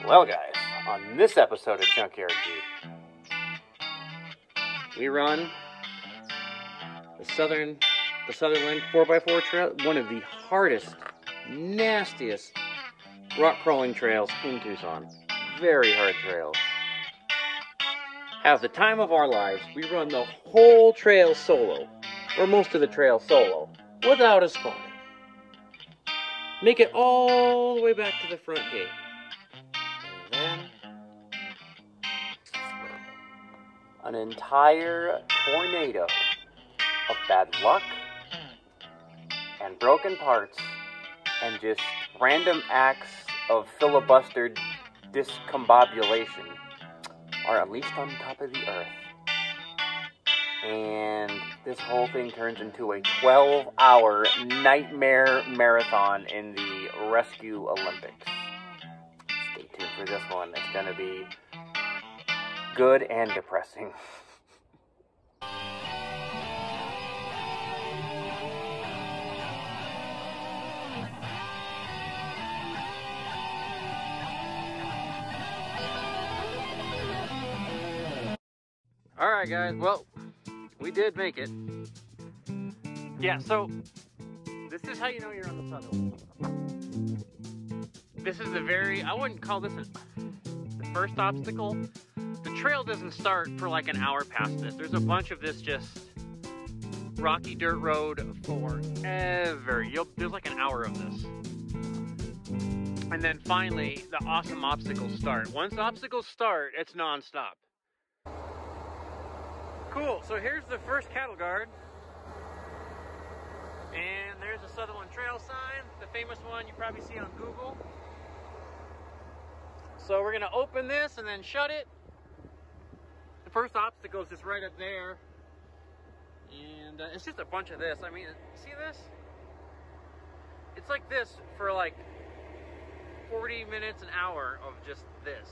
Well guys, on this episode of Junkyard Jeep, we run the Southerland 4x4 trail, one of the hardest, nastiest rock crawling trails in Tucson. Very hard trails. Have the time of our lives. We run the whole trail solo, or most of the trail solo, without a spot. Make it all the way back to the front gate. And then an entire tornado of bad luck and broken parts and just random acts of filibuster discombobulation are unleashed on top of the earth. And this whole thing turns into a 12-hour nightmare marathon in the Rescue Olympics. Stay tuned for this one. It's going to be good and depressing. Alright guys, well, we did make it. Yeah, so this is how you know you're on the Southerland. This is I wouldn't call this the first obstacle. The trail doesn't start for like an hour past this. There's a bunch of this just rocky dirt road forever. There's like an hour of this. And then finally, the awesome obstacles start. Once obstacles start, it's non-stop. Cool, so here's the first cattle guard. And there's the Southerland Trail sign, the famous one you probably see on Google. So we're gonna open this and then shut it. The first obstacle is just right up there. And it's just a bunch of this. I mean, see this? It's like this for like 40 minutes, an hour of just this.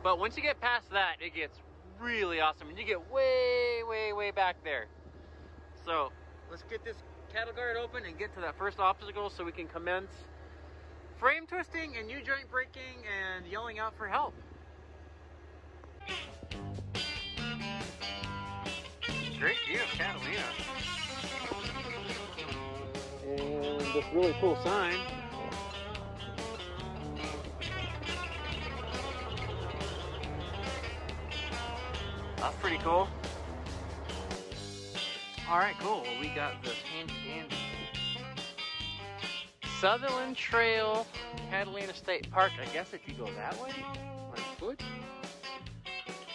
But once you get past that, it gets really awesome, and you get way, way, way back there. So let's get this cattle guard open and get to that first obstacle so we can commence frame twisting and U-joint braking and yelling out for help. Great view of Catalina. And this really cool sign. That's pretty cool. Alright, cool. Well, we got this handy dandy Southerland Trail, Catalina State Park. I guess if you go that way on foot,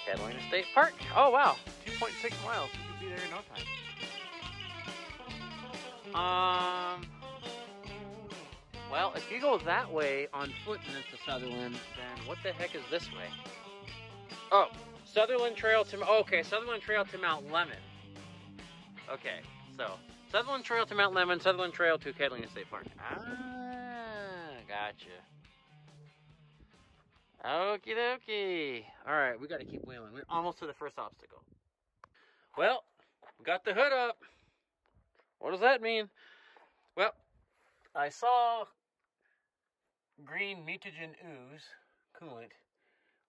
Catalina State Park. Oh wow, 2.6 miles. You could be there in no time. Well, if you go that way on foot and it's the Southerland, then what the heck is this way? Oh. Southerland Trail to Mount Lemon. Okay, so Southerland Trail to Mount Lemon, Southerland Trail to Catalina State Park. Ah, gotcha. Okie dokie. Alright, we gotta keep wheeling. We're almost to the first obstacle. Well, we got the hood up. What does that mean? Well, I saw green mutagen ooze, coolant,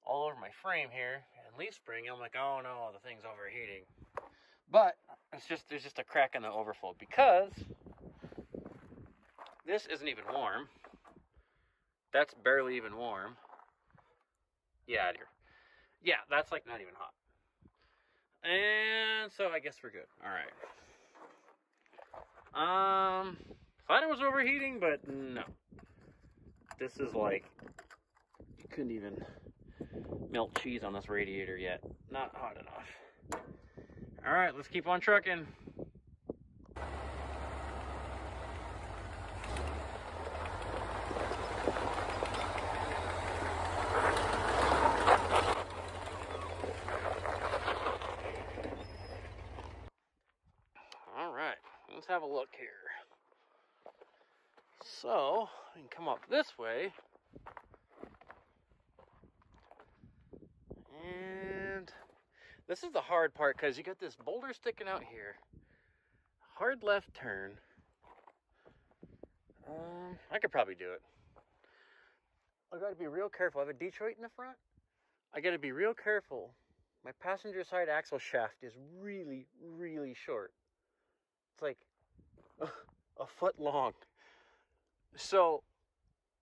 all over my frame here and leaf spring. I'm like, oh no, the thing's overheating. But there's just a crack in the overflow because this isn't even warm. That's barely even warm. Yeah, that's like not even hot. And so I guess we're good. Alright. Thought it was overheating, but no. This is like, you couldn't even melt cheese on this radiator yet. Not hot enough. Alright, let's keep on trucking. Alright, let's have a look here. So, we can come up this way. And this is the hard part because you got this boulder sticking out here. Hard left turn. I could probably do it. I gotta be real careful. I have a Detroit in the front. I gotta be real careful. My passenger side axle shaft is really, really short. It's like a foot long. So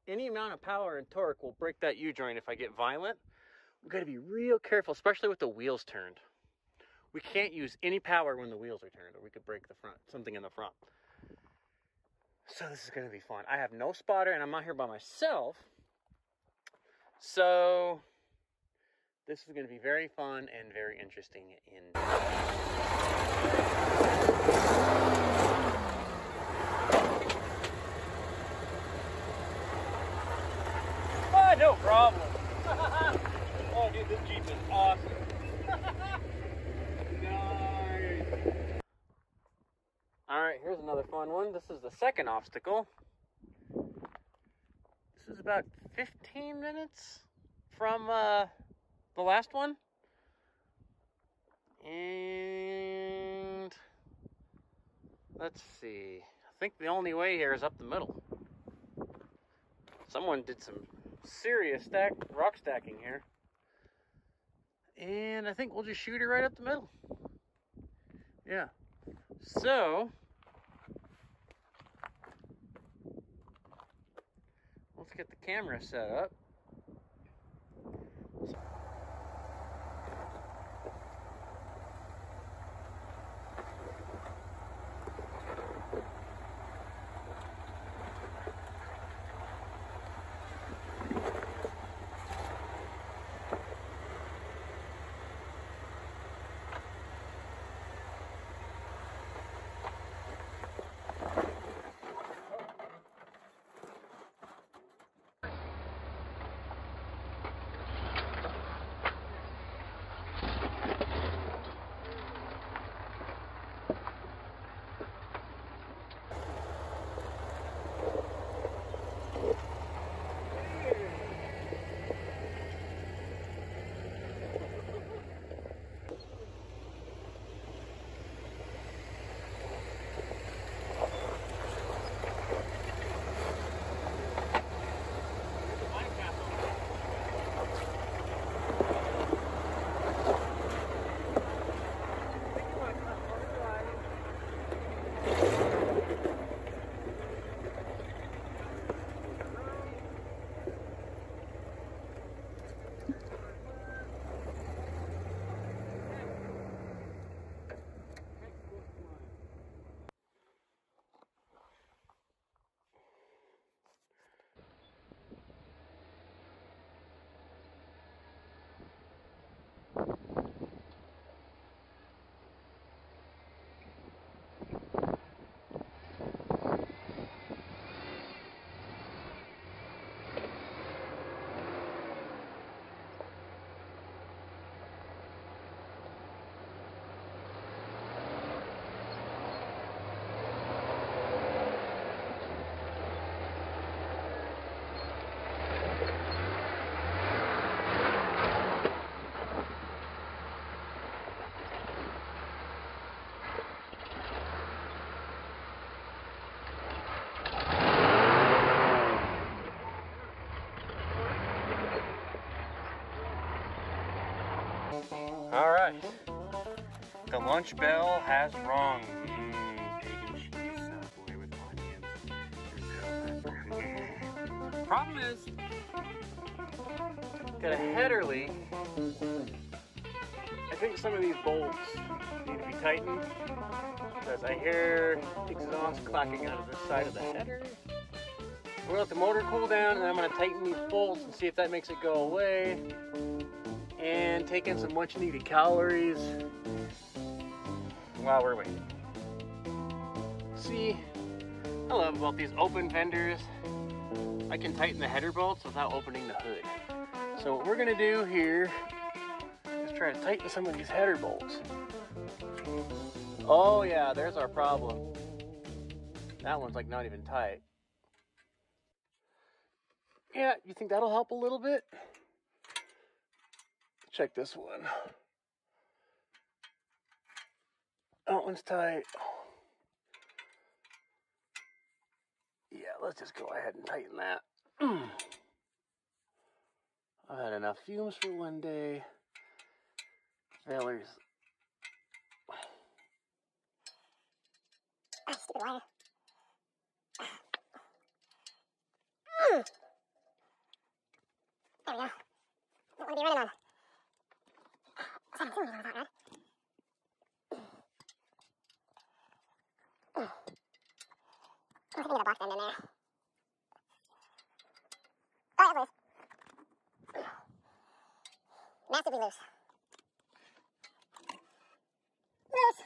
any amount of power and torque will break that U-joint if I get violent. We've got to be real careful, especially with the wheels turned. We can't use any power when the wheels are turned, or we could break the front, something in the front. So this is going to be fun. I have no spotter, and I'm out here by myself. So this is going to be very fun and very interesting. No problem. Oh, dude, this Jeep is awesome. Nice. All right, here's another fun one. This is the second obstacle. This is about 15 minutes from the last one. And let's see. I think the only way here is up the middle. Someone did some serious rock stacking here. And I think we'll just shoot it right up the middle. Yeah. So let's get the camera set up. All right, the lunch bell has rung. Pagan cheese, Subway with onions. Problem is, got a header leak. I think some of these bolts need to be tightened because I hear exhaust clacking out of the side of the header. We're gonna let the motor cool down, and then I'm gonna tighten these bolts and see if that makes it go away. And take in some much needed calories while we're waiting. See, I love about these open fenders. I can tighten the header bolts without opening the hood. So what we're gonna do here is try to tighten some of these header bolts. Oh yeah, there's our problem. That one's like not even tight. Yeah, you think that'll help a little bit? Check this one. That one's tight. Yeah, let's just go ahead and tighten that. had enough fumes for one day. Fellers. Stupid wire. There we go. Don't want to be running on. 17 on that rod. I think I need a box end in there. Oh, that's loose. Massively loose. Loose.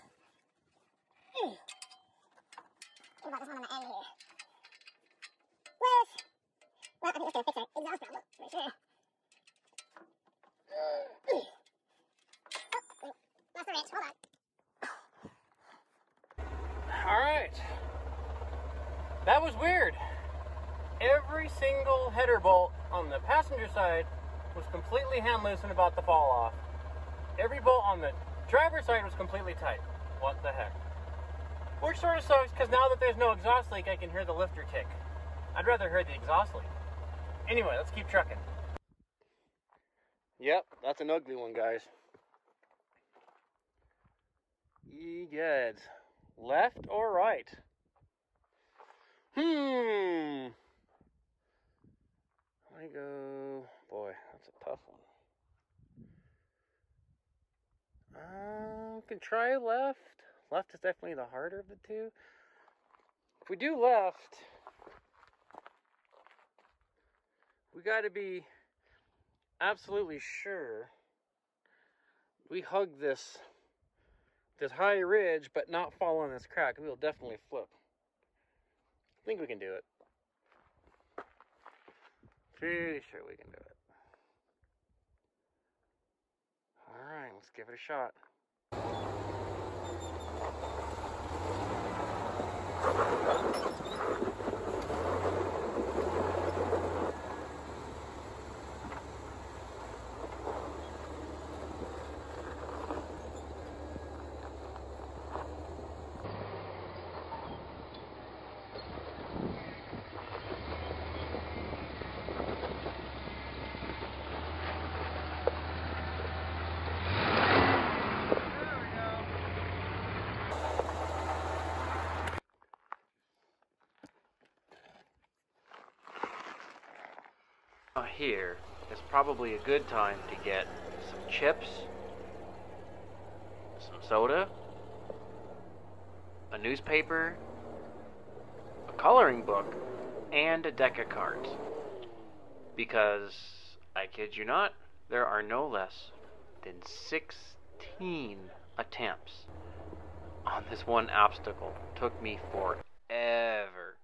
What about this one on the end here? Loose. Well, I think it's going to fix our exhaust problem for sure. Oh, lost the wrench. Hold on. Alright. That was weird. Every single header bolt on the passenger side was completely hand loose and about to fall off. Every bolt on the driver's side was completely tight. What the heck? Which sort of sucks, because now that there's no exhaust leak, I can hear the lifter tick. I'd rather hear the exhaust leak. Anyway, let's keep trucking. Yep, that's an ugly one, guys. Egads. Left or right? I go... Boy, that's a tough one. Can try left. Left is definitely the harder of the two. If we do left, we got to be absolutely sure we hug this high ridge, but not fall on this crack. We'll definitely flip. I think we can do it. Pretty sure we can do it. Alright, let's give it a shot. Here is probably a good time to get some chips, some soda, a newspaper, a coloring book, and a deck of cards. Because, I kid you not, there are no less than 16 attempts on this one obstacle. Took me forever.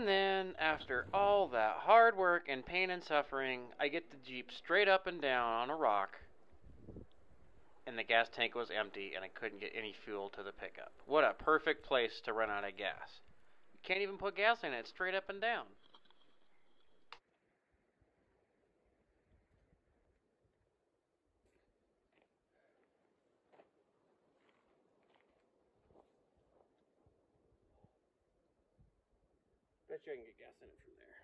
And then, after all that hard work and pain and suffering, I get the Jeep straight up and down on a rock, and the gas tank was empty, and I couldn't get any fuel to the pickup. What a perfect place to run out of gas. You can't even put gas in it, it's straight up and down. Bet you I can get gas in it from there.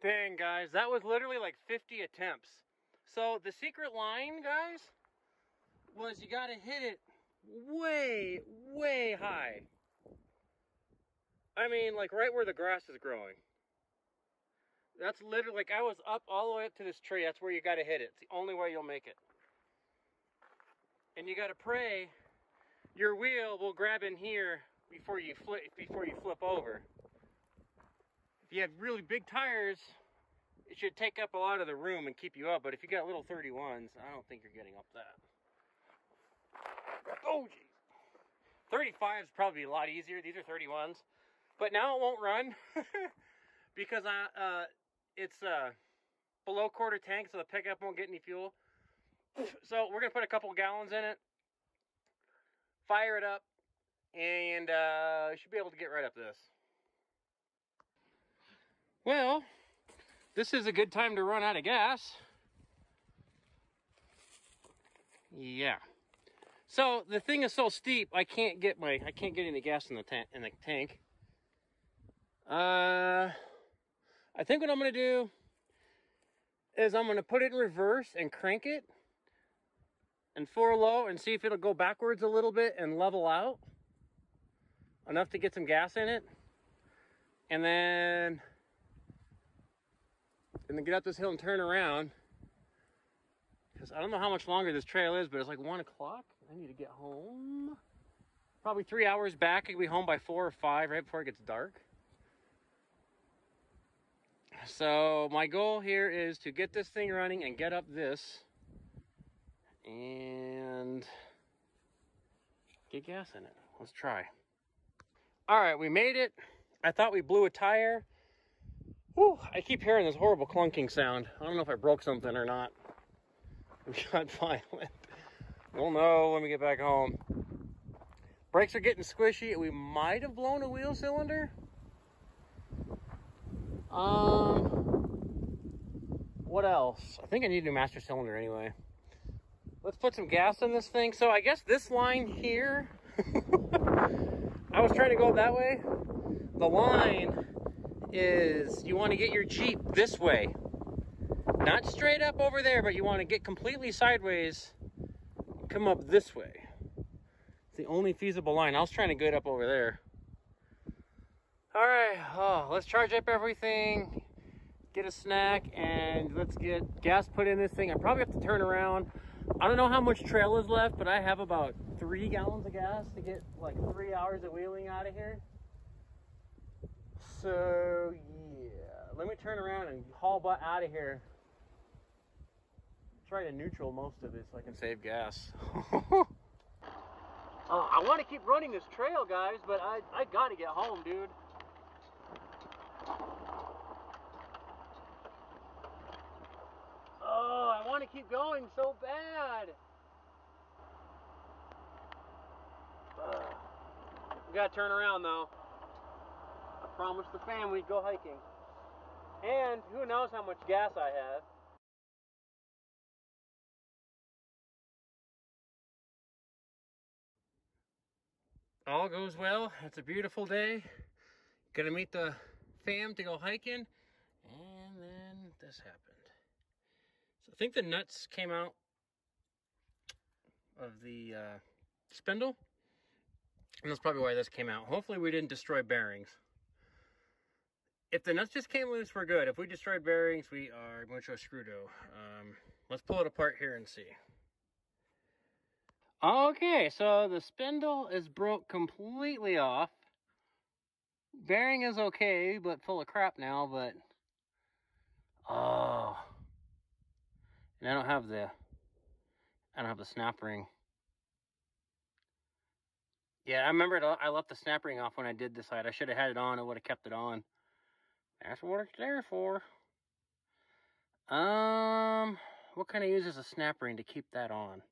Dang, guys, that was literally like 50 attempts. So the secret line, guys, was you gotta hit it way, way high. I mean, like right where the grass is growing. That's literally, like I was up all the way up to this tree. That's where you gotta hit it. It's the only way you'll make it. And you gotta pray your wheel will grab in here before you flip over. If you have really big tires, it should take up a lot of the room and keep you up. But if you got little 31s, I don't think you're getting up that. Oh, geez. 35 is probably a lot easier. These are 31s. But now it won't run because it's below quarter tank, so the pickup won't get any fuel. So we're going to put a couple gallons in it, fire it up, and we should be able to get right up this. Well, this is a good time to run out of gas. Yeah. So the thing is so steep, I can't get any gas in the tank. I think what I'm gonna do is I'm gonna put it in reverse and crank it and 4 low and see if it'll go backwards a little bit and level out enough to get some gas in it, and then get up this hill and turn around, because I don't know how much longer this trail is, but it's like 1 o'clock. I need to get home. Probably 3 hours back. I could be home by 4 or 5, right before it gets dark. So my goal here is to get this thing running and get up this and get gas in it. Let's try. All right, we made it. I thought we blew a tire. Whew, I keep hearing this horrible clunking sound. I don't know if I broke something or not. We got violent. We'll know when we get back home. Brakes are getting squishy. We might have blown a wheel cylinder. What else? I think I need a new master cylinder anyway. Let's put some gas in this thing. So I guess this line here, I was trying to go that way. The line is you want to get your Jeep this way. Not straight up over there, but you want to get completely sideways and come up this way. It's the only feasible line. I was trying to get up over there. All right, let's charge up everything, get a snack, and let's get gas put in this thing. I probably have to turn around. I don't know how much trail is left, but I have about 3 gallons of gas to get like 3 hours of wheeling out of here. So yeah, let me turn around and haul butt out of here. Try to neutral most of it so I can save gas. I want to keep running this trail, guys, but I got to get home, dude. Oh, I want to keep going so bad. We got to turn around, though. I promised the fam we'd go hiking. And who knows how much gas I have. All goes well. It's a beautiful day. Gonna meet the fam to go hiking. And then this happened. So I think the nuts came out of the spindle. And that's probably why this came out. Hopefully we didn't destroy bearings. If the nuts just came loose, we're good. If we destroyed bearings, we are mucho screwdo. Let's pull it apart here and see. Okay, so the spindle is broke completely off. Bearing is okay, but full of crap now, but... Oh. And I don't have the I don't have the snap ring. Yeah, I remember I left the snap ring off when I did this side. I should have had it on. I would have kept it on. That's what it's there for. What kind of uses a snap ring to keep that on?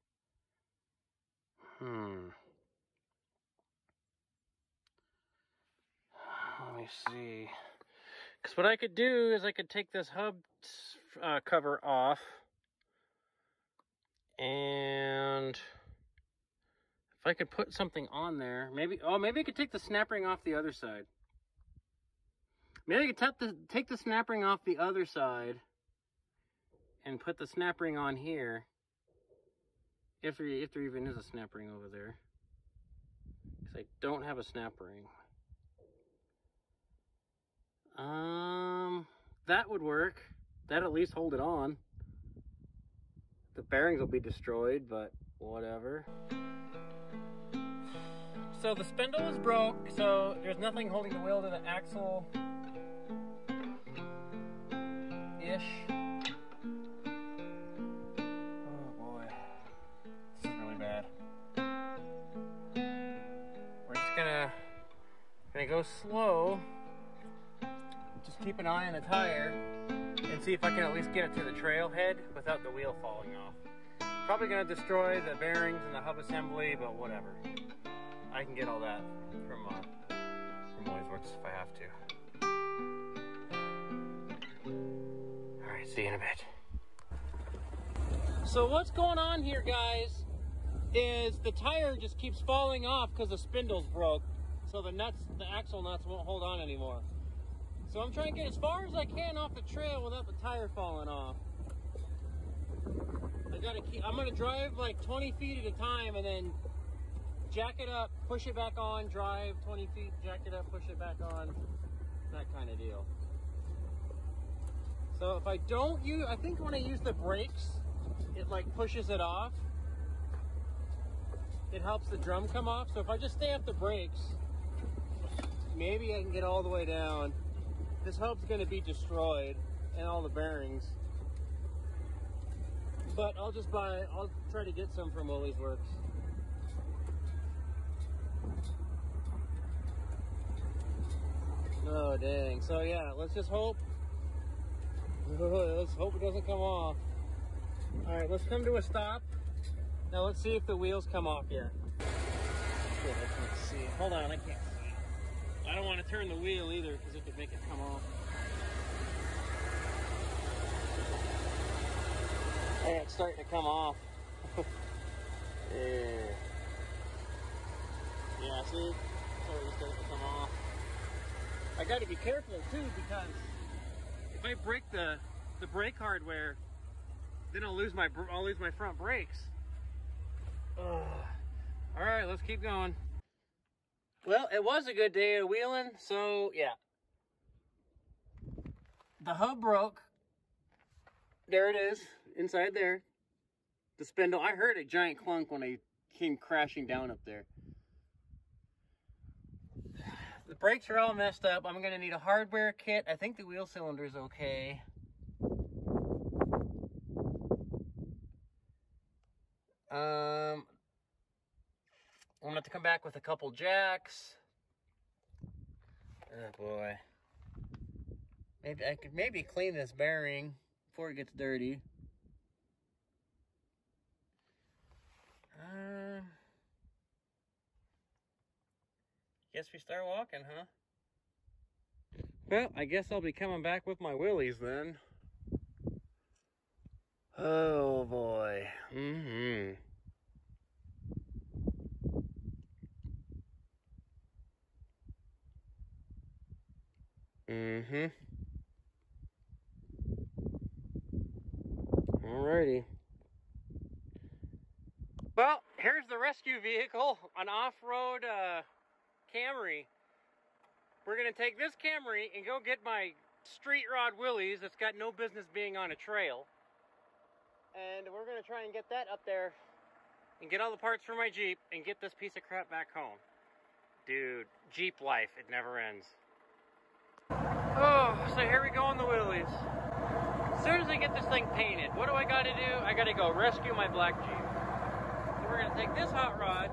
Let me see. Because what I could do is I could take this hub cover off. And if I could put something on there, maybe I could take the snap ring off the other side. Maybe I could take the snap ring off the other side and put the snap ring on here. If there even is a snap ring over there. Because I don't have a snap ring. That would work. That'd at least hold it on. The bearings will be destroyed, but whatever. So the spindle is broke, so there's nothing holding the wheel to the axle. Ish. Oh boy. This is really bad. We're just gonna go slow. Just keep an eye on the tire and see if I can at least get it to the trailhead without the wheel falling off. Probably gonna destroy the bearings and the hub assembly, but whatever. I can get all that from Works if I have to. All right, see you in a bit. So what's going on here, guys, is the tire just keeps falling off because the spindle's broke. So the axle nuts won't hold on anymore. So I'm trying to get as far as I can off the trail without the tire falling off. I'm gonna drive like 20 feet at a time and then jack it up, push it back on, drive 20 feet, jack it up, push it back on, that kind of deal. So if I don't use, I think when I use the brakes, it like pushes it off. It helps the drum come off. So if I just stay off the brakes, maybe I can get all the way down. This hub's gonna be destroyed and all the bearings. But I'll try to get some from Willie's Works. Oh dang, so yeah, let's just hope. Let's hope it doesn't come off. All right, let's come to a stop. Now let's see if the wheels come off yet. Good, let's see. Hold on, I can't see. I don't want to turn the wheel either because it could make it come off. Hey, it's starting to come off. Yeah. Yeah, see? It's already starting to come off. I got to be careful too because if I break the brake hardware, then I'll lose my front brakes. All right, let's keep going. Well, it was a good day of wheeling, so yeah. The hub broke. There it is, inside there. The spindle, I heard a giant clunk when I came crashing down up there. The brakes are all messed up. I'm gonna need a hardware kit. I think the wheel cylinder's okay. I'm gonna have to come back with a couple jacks. Oh boy. Maybe I could clean this bearing before it gets dirty. Guess we start walking, huh? Well, I guess I'll be coming back with my willies then. Oh boy. Mm-hmm. Mm-hmm. Alrighty. Well, here's the rescue vehicle, an off-road Camry. We're gonna take this Camry and go get my street rod Willys that's got no business being on a trail. And we're gonna try and get that up there and get all the parts for my Jeep and get this piece of crap back home. Dude, Jeep life, it never ends. Oh, so here we go on the Willys. As soon as I get this thing painted, what do I gotta do? I gotta go rescue my black Jeep. we're gonna take this hot rod,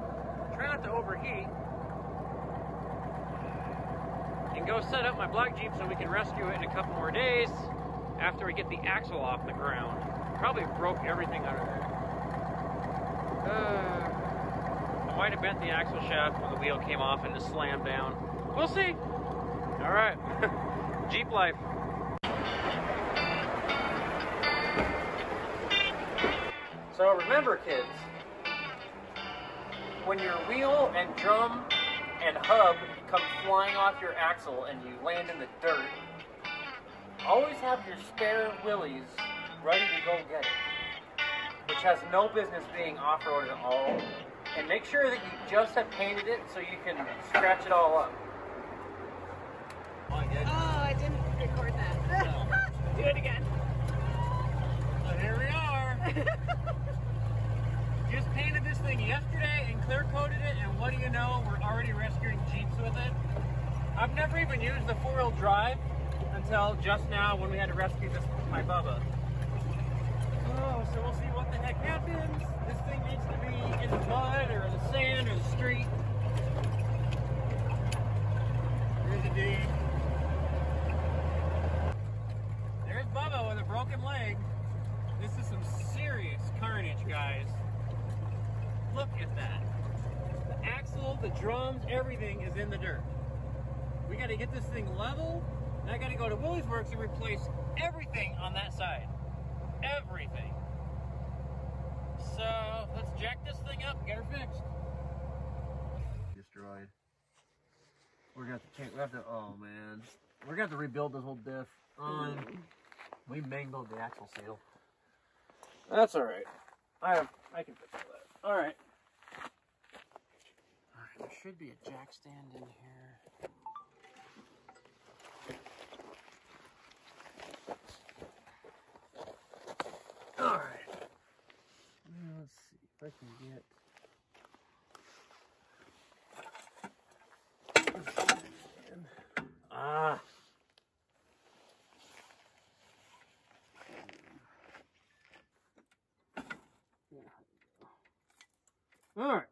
try not to overheat, and go set up my black Jeep so we can rescue it in a couple more days after we get the axle off the ground. Probably broke everything out of there. I might have bent the axle shaft when the wheel came off and just slammed down. We'll see. All right, Jeep life. So remember, kids, when your wheel and drum and hub come flying off your axle and you land in the dirt, always have your spare willies ready to go get it, which has no business being off-road at all. And make sure that you just have painted it so you can scratch it all up. Oh, I didn't record that. No. Do it again. So here we are. Just painted this thing yesterday and clear coated it, and what do you know, we're already rescuing Jeeps with it. I've never even used the four-wheel drive until just now when we had to rescue this my Bubba. Oh, so we'll see what the heck happens. This thing needs to be in the mud or the sand or the street. There's a D. There's Bubba with a broken leg. This is some serious carnage, guys. Look at that. The axle, the drums, everything is in the dirt. We got to get this thing level, and I got to go to Willie's Works and replace everything on that side. Everything. So let's jack this thing up and get her fixed. Destroyed. We're gonna have to oh man. We're gonna have to rebuild this whole diff. We mangled the axle seal. That's alright. I can fix all that. Alright. Alright, there should be a jack stand in here. Alright. Now let's see if I can get Alright.